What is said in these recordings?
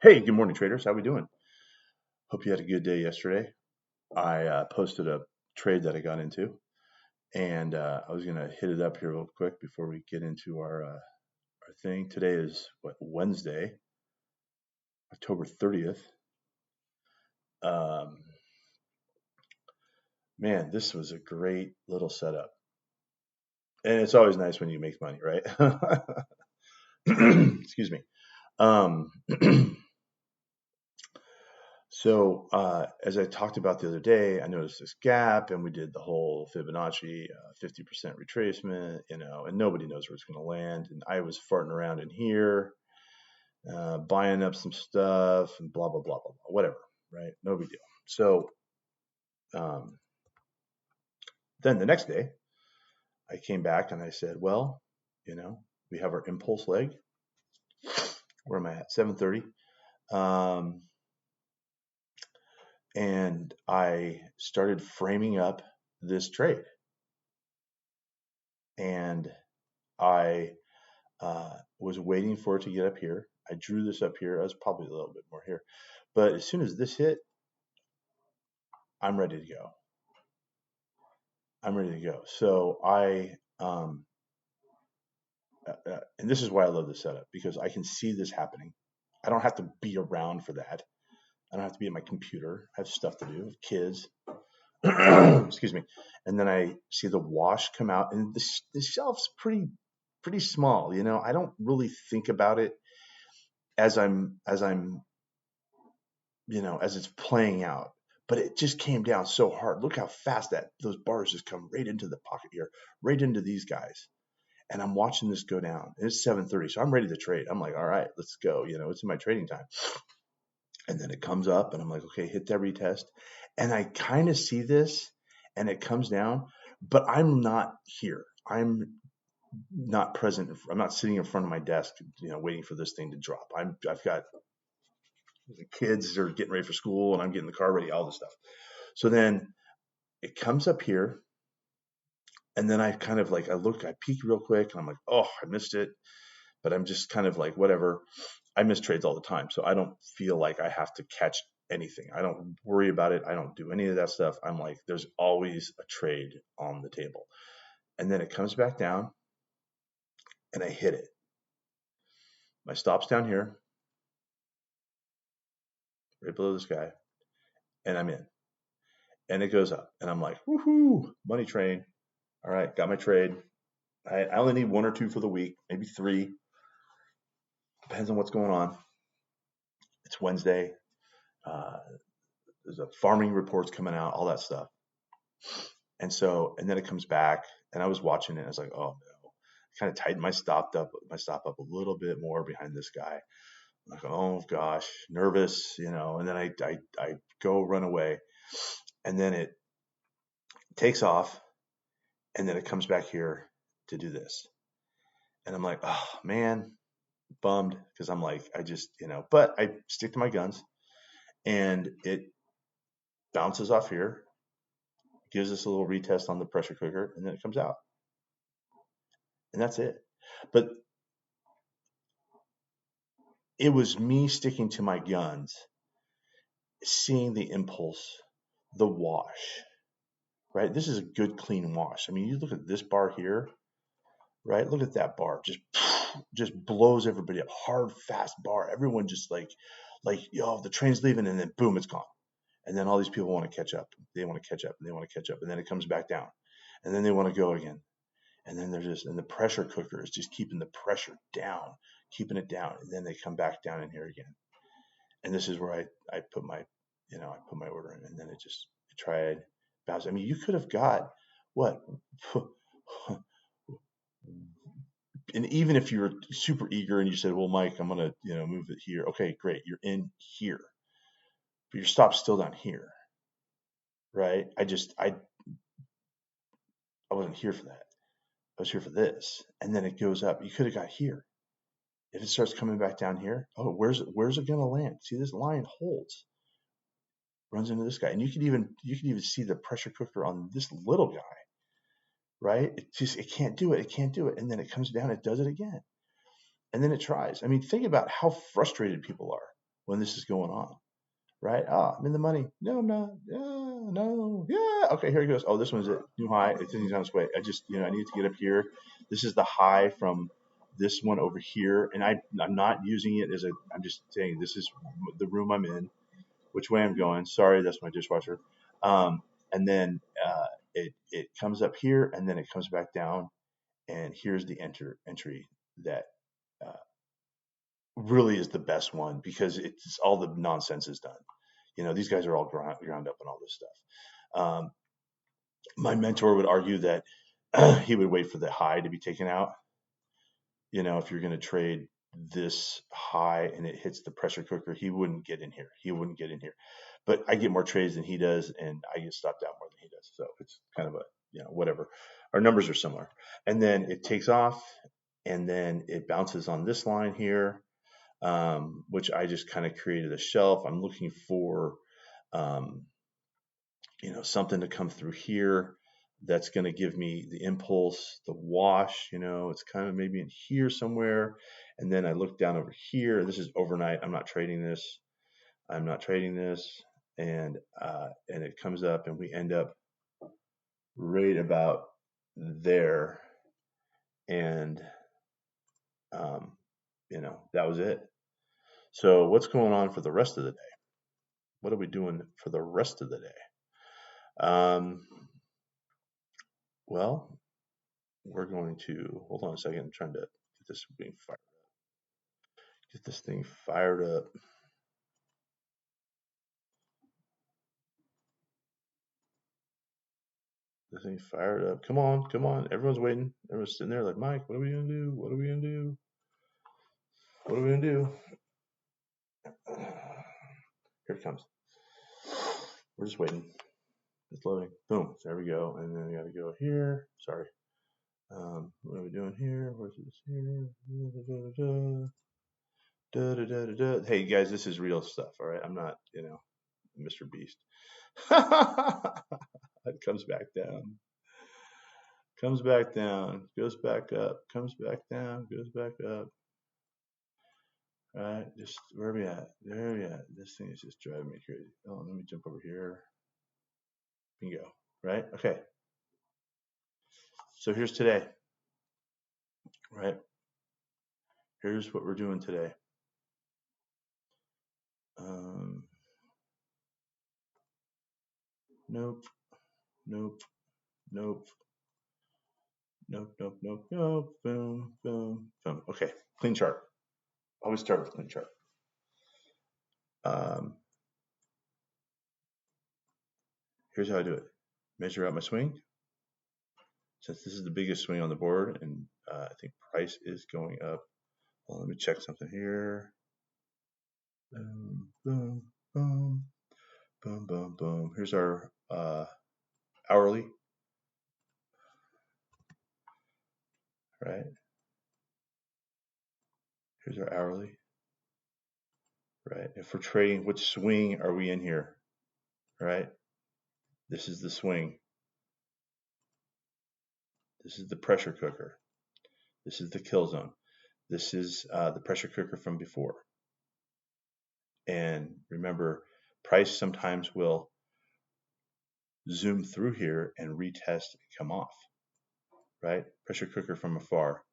Hey, good morning, traders. How we doing? Hope you had a good day yesterday. I posted a trade that I got into, and I was gonna hit it up here real quick before we get into our thing. Today is what, Wednesday, October 30th. Um, Man, this was a great little setup, and it's always nice when you make money, right? Excuse me. Um, So, as I talked about the other day, I noticed this gap, and we did the whole Fibonacci 50% retracement, and nobody knows where it's going to land. And I was farting around in here, buying up some stuff, and blah blah blah blah blah, whatever, right? No big deal. So um, then the next day, I came back and I said, well, we have our impulse leg. Where am I at? 7:30. Um, and I started framing up this trade. And I was waiting for it to get up here. I drew this up here. I was probably a little bit more here. But as soon as this hit, I'm ready to go. I'm ready to go. So and this is why I love this setup, because I can see this happening. I don't have to be around for that. I don't have to be at my computer. I have stuff to do, kids. Excuse me. And then I see the wash come out, and the shelf's pretty small. I don't really think about it as I'm as it's playing out. But it just came down so hard. Look how fast those bars just come right into the pocket here, right into these guys. And I'm watching this go down. And it's 7:30, so I'm ready to trade. I'm like, all right, let's go. It's in my trading time. And then it comes up, and I'm like, okay, hit that retest. And I kind of see this, and it comes down, but I'm not here. I'm not present. I'm not sitting in front of my desk, waiting for this thing to drop. I've got the kids are getting ready for school, and I'm getting the car ready, all this stuff. So then it comes up here, and then I peek real quick, and I'm like, oh, I missed it. But I'm just kind of like, whatever. I miss trades all the time, so I don't feel like I have to catch anything. I don't worry about it. I don't do any of that stuff. I'm like, there's always a trade on the table. And then it comes back down, and I hit it. My stop's down here, right below this guy, and I'm in. And it goes up, and I'm like, woohoo, money train. All right, got my trade. I only need one or two for the week, maybe three. Depends on what's going on. It's Wednesday. Uh, there's a farming reports coming out, all that stuff. And then it comes back, and I was watching it. And I was like, oh no. I kind of tightened my stop up a little bit more behind this guy. I'm like, oh gosh, nervous, And then I go run away, and then it takes off, and then it comes back here to do this, and I'm like, oh man, bummed, because I'm like, I just, but I stick to my guns, and it bounces off here, gives us a little retest on the pressure cooker, and then it comes out, and that's it. But it was me sticking to my guns, seeing the impulse, the wash, right? This is a good clean wash. I mean, you look at this bar here, right? Look at that bar, just blows everybody up. Hard, fast bar. Everyone just like the train's leaving, and then boom, it's gone. And then all these people want to catch up. They want to catch up, and they want to catch up, and then it comes back down, and then they want to go again. And then and the pressure cooker is just keeping the pressure down, keeping it down, and then they come back down in here again. And this is where I put my order in, and then it tried bounce. I mean, you could have got what? And even if you were super eager and you said, well, Mike, I'm gonna move it here. Okay, great, you're in here, but your stop's still down here, right? I wasn't here for that. I was here for this. And then it goes up. You could have got here. If it starts coming back down here, oh, where's it going to land? See, this line holds, runs into this guy, and you can even see the pressure cooker on this little guy, right? It can't do it. It can't do it. And then it comes down. It does it again, and then it tries. I mean, think about how frustrated people are when this is going on, right? Oh, I'm in the money. No, I'm not. Yeah, no. Yeah. Okay, here it goes. Oh, this one's a new high. It's on its way. I just, I need to get up here. This is the high from this one over here, and I'm not using it as a. I'm just saying this is the room I'm in, which way I'm going. Sorry, that's my dishwasher. And then it comes up here, and then it comes back down, and here's the entry that uh, really is the best one because it's all the nonsense is done. These guys are all ground up and all this stuff. My mentor would argue that he would wait for the high to be taken out. If you're going to trade this high and it hits the pressure cooker, he wouldn't get in here. But I get more trades than he does, and I get stopped out more than he does. So it's kind of a, whatever. Our numbers are similar. And then it takes off, and then it bounces on this line here, which I just kind of created a shelf. I'm looking for, something to come through here that's going to give me the impulse, the wash. It's kind of maybe in here somewhere. And then I look down over here. This is overnight. I'm not trading this. And it comes up, and we end up right about there. And that was it. So what's going on for the rest of the day? What are we doing for the rest of the day? Well, we're going to hold on a second. I'm trying to get this thing fired up. Get this thing fired up. This thing fired up. Come on, come on. Everyone's waiting. Everyone's sitting there like, Mike, what are we gonna do? What are we gonna do? What are we gonna do? Here it comes. We're just waiting. It's loading. Boom. There we go. And then we got to go here. Sorry. What are we doing here? Where's this here? Hey guys, this is real stuff. All right. I'm not, Mr. Beast. It comes back down. Comes back down. Goes back up. Comes back down. Goes back up. All right. Just where are we at? There we at. This thing is just driving me crazy. Oh, let me jump over here. Bingo. Right? Okay. So here's today. Right? Here's what we're doing today. Nope. Nope. Nope. Nope. Nope. Nope. Nope. Boom. Boom. Boom. Okay. Clean chart. Always start with clean chart. Here's how I do it. Measure out my swing. Since this is the biggest swing on the board, and I think price is going up. Well, let me check something here. Boom, boom, boom, boom, boom, boom. Here's our hourly. Right. Here's our hourly. Right. If we're trading, which swing are we in here? Right. This is the swing. This is the pressure cooker. This is the kill zone. This is the pressure cooker from before. And remember, price sometimes will zoom through here and retest and come off. Right? Pressure cooker from afar.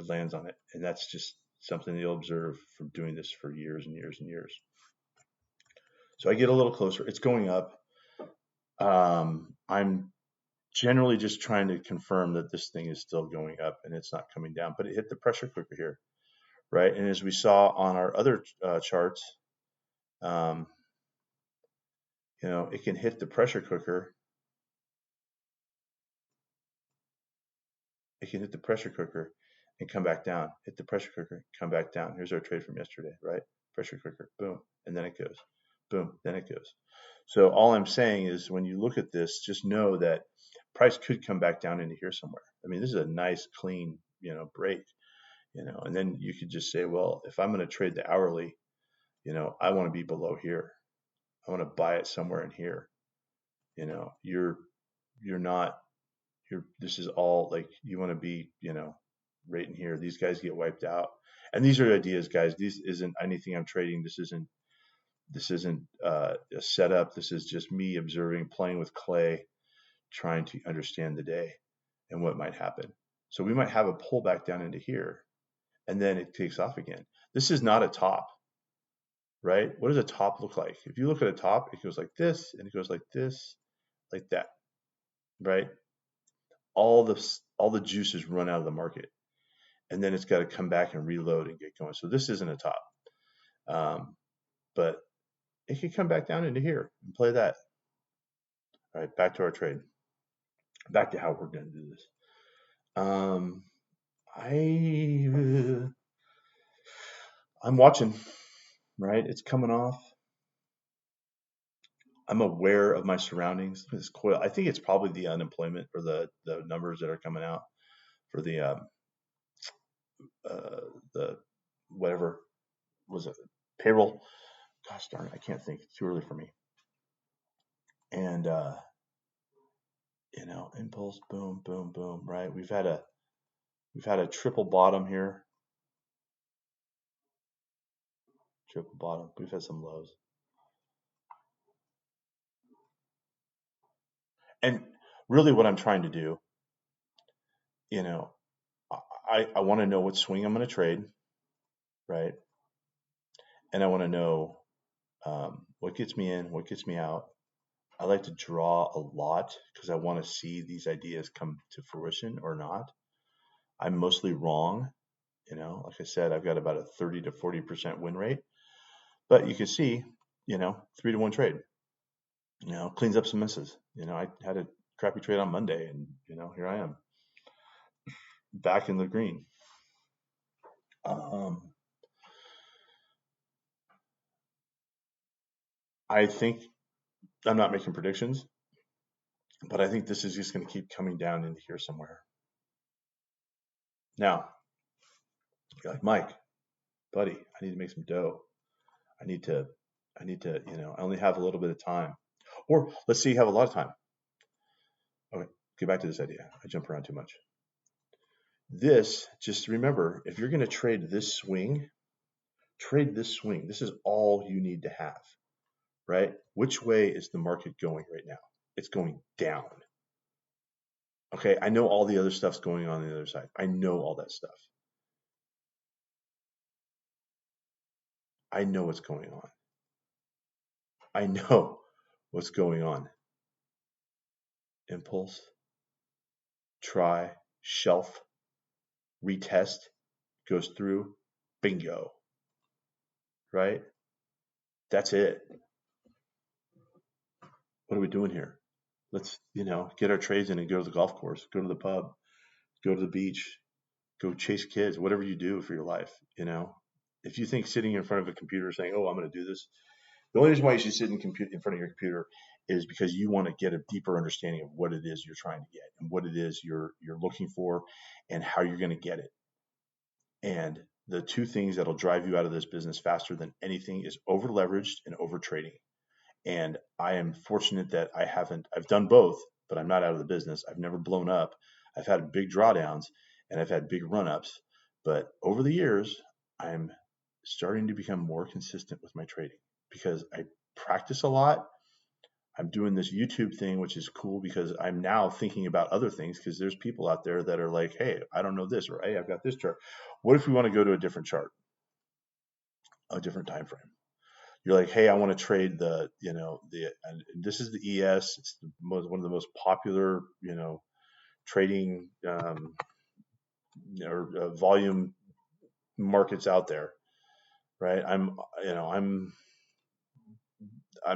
It lands on it. And that's just something you'll observe from doing this for years and years and years. So I get a little closer. It's going up. I'm generally just trying to confirm that this thing is still going up and it's not coming down, but it hit the pressure cooker here, right? And as we saw on our other charts, it can hit the pressure cooker. It can hit the pressure cooker and come back down. Hit the pressure cooker, come back down. Here's our trade from yesterday, right? Pressure cooker, boom, and then it goes, boom, then it goes. So all I'm saying is when you look at this, just know that price could come back down into here somewhere. I mean, this is a nice, clean, break, and then you could just say, well, if I'm going to trade the hourly, I want to be below here. I want to buy it somewhere in here. You're not, this is all like, you want to be, right in here. These guys get wiped out. And these are ideas, guys. This isn't anything I'm trading. This isn't a setup. This is just me observing, playing with clay, trying to understand the day and what might happen. So we might have a pullback down into here, and then it takes off again. This is not a top, right? What does a top look like? If you look at a top, it goes like this, and it goes like this, like that, right? All the juices run out of the market, and then it's got to come back and reload and get going. So this isn't a top, but it could come back down into here and play that. All right, back to our trade. Back to how we're going to do this. I'm watching, right? It's coming off. I'm aware of my surroundings. This coil, I think it's probably the unemployment or the numbers that are coming out for the whatever was it, payroll. Gosh darn it, I can't think. It's too early for me. And impulse, boom, boom, boom. Right? We've had a triple bottom here. Triple bottom. We've had some lows. And really what I'm trying to do, I want to know what swing I'm going to trade, right? And I want to know what gets me in, what gets me out. I like to draw a lot because I want to see these ideas come to fruition or not. I'm mostly wrong. Like I said, I've got about a 30 to 40% win rate. But you can see, 3-to-1 trade, cleans up some misses. I had a crappy trade on Monday, and, here I am back in the green. I think I'm not making predictions, but I think this is just going to keep coming down into here somewhere. Now, you're like, Mike, buddy, I need to make some dough. I need to, I only have a little bit of time. Or let's say you have a lot of time. Okay, get back to this idea. I jump around too much. This, just remember, if you're going to trade this swing, trade this swing. This is all you need to have, right? Which way is the market going right now? It's going down. Okay, I know all the other stuff's going on the other side. I know all that stuff. I know what's going on. I know what's going on. Impulse, try, shelf, retest, goes through, bingo, right? That's it. What are we doing here? Let's, get our trades in and go to the golf course, go to the pub, go to the beach, go chase kids, whatever you do for your life, If you think sitting in front of a computer saying, oh, I'm going to do this, the only reason why you should sit in front of your computer is because you want to get a deeper understanding of what it is you're trying to get and what it is you're looking for and how you're going to get it. And the two things that'll drive you out of this business faster than anything is over leveraged and over trading. And I am fortunate that I've done both, but I'm not out of the business. I've never blown up. I've had big drawdowns and I've had big run ups, but over the years, I'm starting to become more consistent with my trading because I practice a lot. I'm doing this YouTube thing, which is cool because I'm now thinking about other things because there's people out there that are like, hey, I don't know this, or hey, I've got this chart. What if we want to go to a different chart, a different time frame? You're like, hey, I want to trade and this is the ES. It's one of the most popular, trading or volume markets out there, right? I'm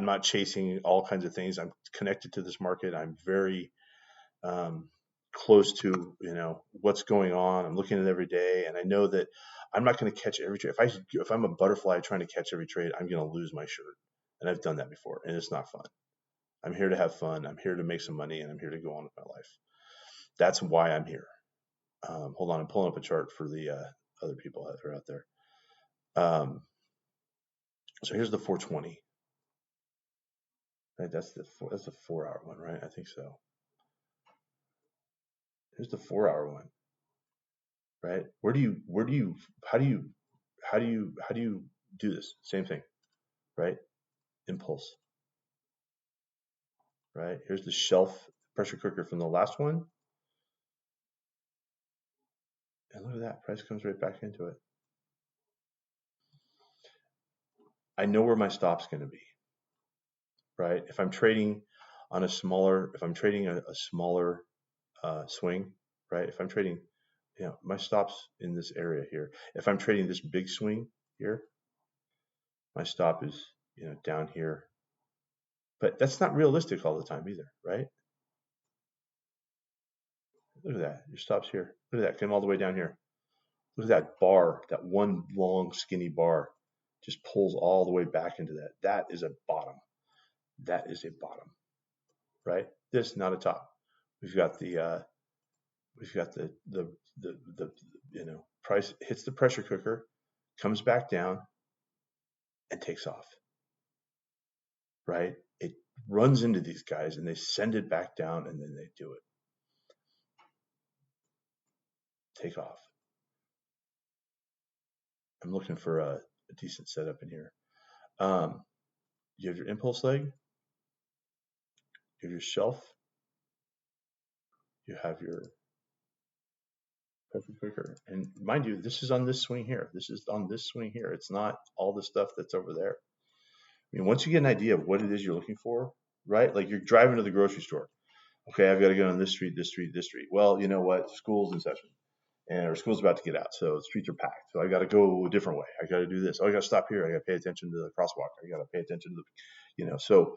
not chasing all kinds of things. I'm connected to this market. I'm very close to what's going on. I'm looking at it every day, and I know that I'm not going to catch every trade. If I'm a butterfly trying to catch every trade, I'm going to lose my shirt, and I've done that before, and it's not fun. I'm here to have fun. I'm here to make some money, and I'm here to go on with my life. That's why I'm here. Hold on, I'm pulling up a chart for the other people that are out there. So here's the 420. Right, that's the 4-hour one, right? I think so. Here's the 4-hour one. right? How do you do this? Same thing, right? Impulse, right? Here's the shelf pressure cooker from the last one. And look at that, price comes right back into it. I know where my stop's going to be, right? If I'm trading on a smaller, if I'm trading a smaller swing, right? If I'm trading, my stop's in this area here. If I'm trading this big swing here, my stop is, down here. But that's not realistic all the time either, right? Look at that. Your stop's here. Look at that. Came all the way down here. Look at that bar, that one long skinny bar just pulls all the way back into that. That is a bottom. That is a bottom, right? This not a top. We've got the price hits the pressure cooker, comes back down and takes off, right? It runs into these guys and they send it back down and then they do it. Take off. I'm looking for a decent setup in here. You have your impulse leg, you have your shelf, you have your pressure cooker. And mind you, this is on this swing here. This is on this swing here. It's not all the stuff that's over there. I mean, once you get an idea of what it is you're looking for, right? Like you're driving to the grocery store. Okay, I've got to go on this street, this street, this street. Well, you know what? School's in session, and our school's about to get out, so the streets are packed. So I got to go a different way. I got to do this. Oh, I got to stop here. I got to pay attention to the crosswalk. I got to pay attention to So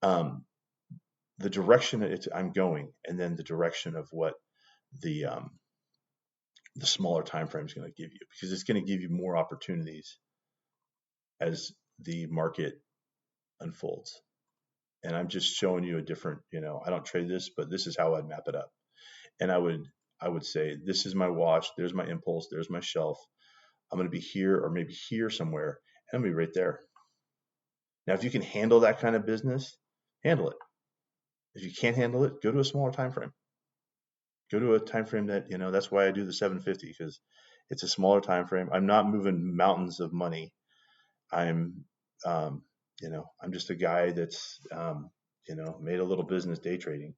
the direction I'm going, and then the direction of what the smaller time frame is going to give you, because it's going to give you more opportunities as the market unfolds. And I'm just showing you a different, I don't trade this, but this is how I'd map it up. And I would say, this is my wash, there's my impulse, there's my shelf. I'm going to be here or maybe here somewhere, and I'm going to be right there. Now, if you can handle that kind of business, handle it. If you can't handle it, go to a smaller time frame. Go to a time frame that, that's why I do the 750, because it's a smaller time frame. I'm not moving mountains of money. I'm, I'm just a guy that's, made a little business day trading,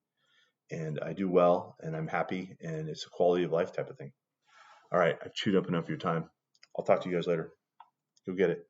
and I do well, and I'm happy, and it's a quality of life type of thing. All right, I've chewed up enough of your time. I'll talk to you guys later. Go get it.